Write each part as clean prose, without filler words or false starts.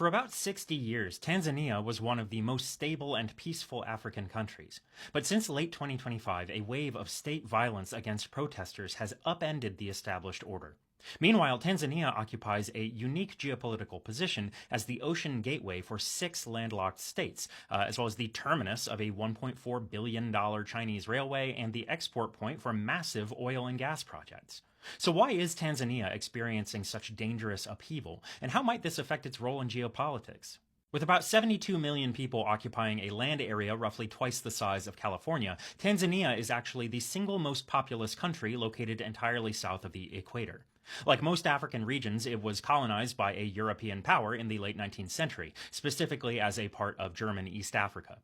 For about 60 years, Tanzania was one of the most stable and peaceful African countries. But since late 2025, a wave of state violence against protesters has upended the established order. Meanwhile, Tanzania occupies a unique geopolitical position as the ocean gateway for six landlocked states, as well as the terminus of a $1.4 billion Chinese railway and the export point for massive oil and gas projects. So why is Tanzania experiencing such dangerous upheaval, and how might this affect its role in geopolitics? With about 72 million people occupying a land area roughly twice the size of California, Tanzania is actually the single most populous country located entirely south of the equator. Like most African regions, it was colonized by a European power in the late 19th century, specifically as a part of German East Africa.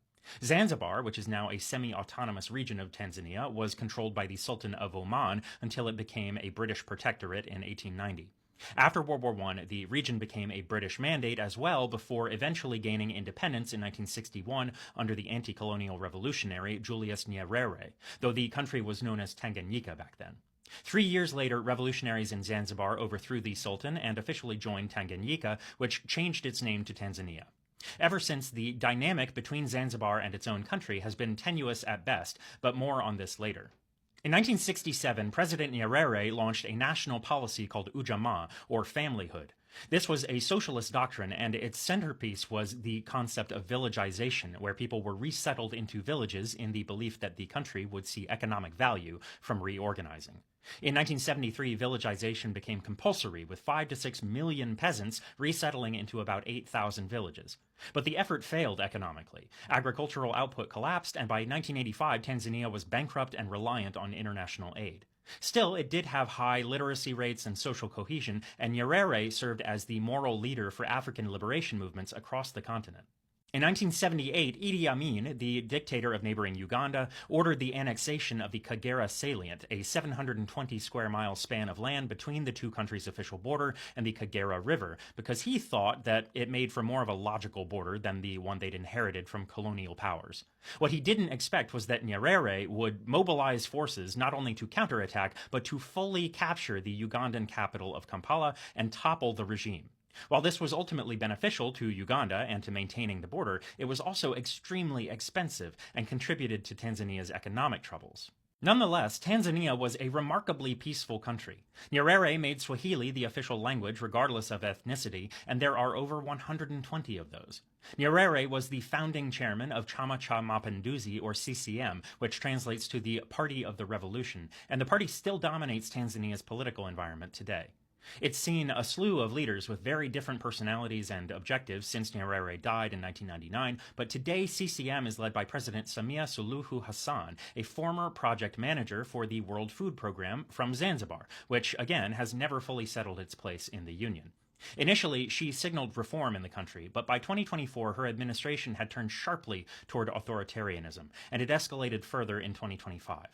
Zanzibar, which is now a semi-autonomous region of Tanzania, was controlled by the Sultan of Oman until it became a British protectorate in 1890. After World War I, the region became a British mandate as well before eventually gaining independence in 1961 under the anti-colonial revolutionary Julius Nyerere, though the country was known as Tanganyika back then. 3 years later, revolutionaries in Zanzibar overthrew the Sultan and officially joined Tanganyika, which changed its name to Tanzania. Ever since, the dynamic between Zanzibar and its own country has been tenuous at best, but more on this later. In 1967, President Nyerere launched a national policy called Ujamaa, or familyhood. This was a socialist doctrine, and its centerpiece was the concept of villagization, where people were resettled into villages in the belief that the country would see economic value from reorganizing. In 1973, villagization became compulsory, with 5 to 6 million peasants resettling into about 8,000 villages. But the effort failed economically. Agricultural output collapsed, and by 1985, Tanzania was bankrupt and reliant on international aid. Still, it did have high literacy rates and social cohesion, and Nyerere served as the moral leader for African liberation movements across the continent. In 1978, Idi Amin, the dictator of neighboring Uganda, ordered the annexation of the Kagera Salient, a 720 square mile span of land between the two countries' official border and the Kagera River, because he thought that it made for more of a logical border than the one they'd inherited from colonial powers. What he didn't expect was that Nyerere would mobilize forces not only to counterattack, but to fully capture the Ugandan capital of Kampala and topple the regime. While this was ultimately beneficial to Uganda and to maintaining the border, it was also extremely expensive and contributed to Tanzania's economic troubles. Nonetheless, Tanzania was a remarkably peaceful country. Nyerere made Swahili the official language regardless of ethnicity, and there are over 120 of those. Nyerere was the founding chairman of Chama cha Mapinduzi, or CCM, which translates to the Party of the Revolution, and the party still dominates Tanzania's political environment today. It's seen a slew of leaders with very different personalities and objectives since Nyerere died in 1999, but today CCM is led by President Samia Suluhu Hassan, a former project manager for the World Food Program from Zanzibar, which, again, has never fully settled its place in the Union. Initially, she signaled reform in the country, but by 2024 her administration had turned sharply toward authoritarianism, and it escalated further in 2025.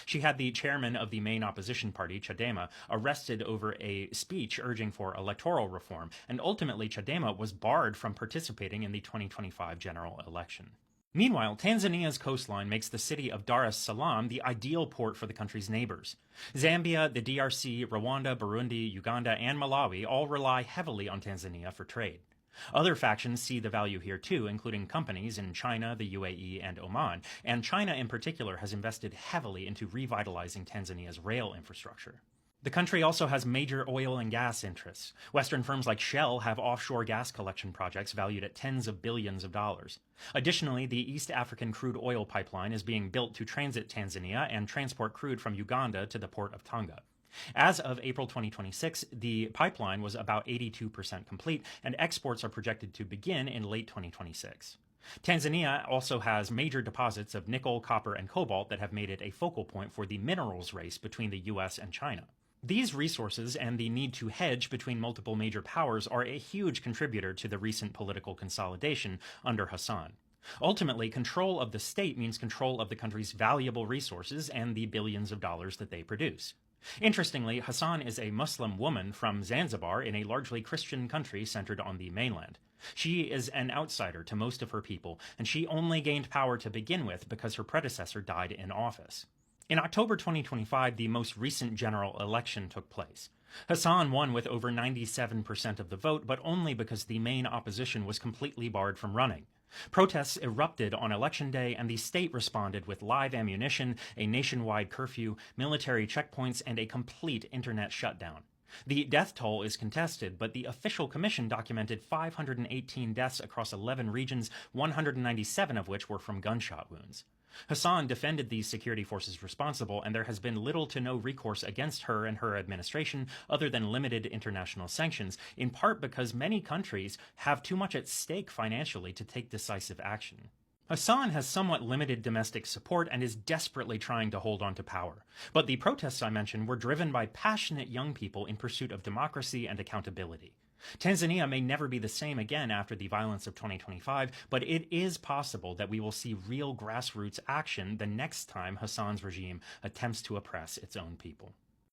She had the chairman of the main opposition party, Chadema, arrested over a speech urging for electoral reform, and ultimately Chadema was barred from participating in the 2025 general election. Meanwhile, Tanzania's coastline makes the city of Dar es Salaam the ideal port for the country's neighbors. Zambia, the DRC, Rwanda, Burundi, Uganda, and Malawi all rely heavily on Tanzania for trade. Other factions see the value here too, including companies in China, the UAE, and Oman, and China in particular has invested heavily into revitalizing Tanzania's rail infrastructure. The country also has major oil and gas interests. Western firms like Shell have offshore gas collection projects valued at tens of billions of dollars. Additionally, the East African crude oil pipeline is being built to transit Tanzania and transport crude from Uganda to the port of Tanga. As of April 2026, the pipeline was about 82% complete, and exports are projected to begin in late 2026. Tanzania also has major deposits of nickel, copper, and cobalt that have made it a focal point for the minerals race between the US and China. These resources and the need to hedge between multiple major powers are a huge contributor to the recent political consolidation under Hassan. Ultimately, control of the state means control of the country's valuable resources and the billions of dollars that they produce. Interestingly, Hassan is a Muslim woman from Zanzibar in a largely Christian country centered on the mainland. She is an outsider to most of her people, and she only gained power to begin with because her predecessor died in office. In October 2025, the most recent general election took place. Hassan won with over 97% of the vote, but only because the main opposition was completely barred from running. Protests erupted on election day, and the state responded with live ammunition, a nationwide curfew, military checkpoints, and a complete internet shutdown. The death toll is contested, but the official commission documented 518 deaths across 11 regions, 197 of which were from gunshot wounds. Hassan defended these security forces responsible, and there has been little to no recourse against her and her administration other than limited international sanctions, in part because many countries have too much at stake financially to take decisive action. Hassan has somewhat limited domestic support and is desperately trying to hold on to power. But the protests I mentioned were driven by passionate young people in pursuit of democracy and accountability. Tanzania may never be the same again after the violence of 2025, but it is possible that we will see real grassroots action the next time Hassan's regime attempts to oppress its own people.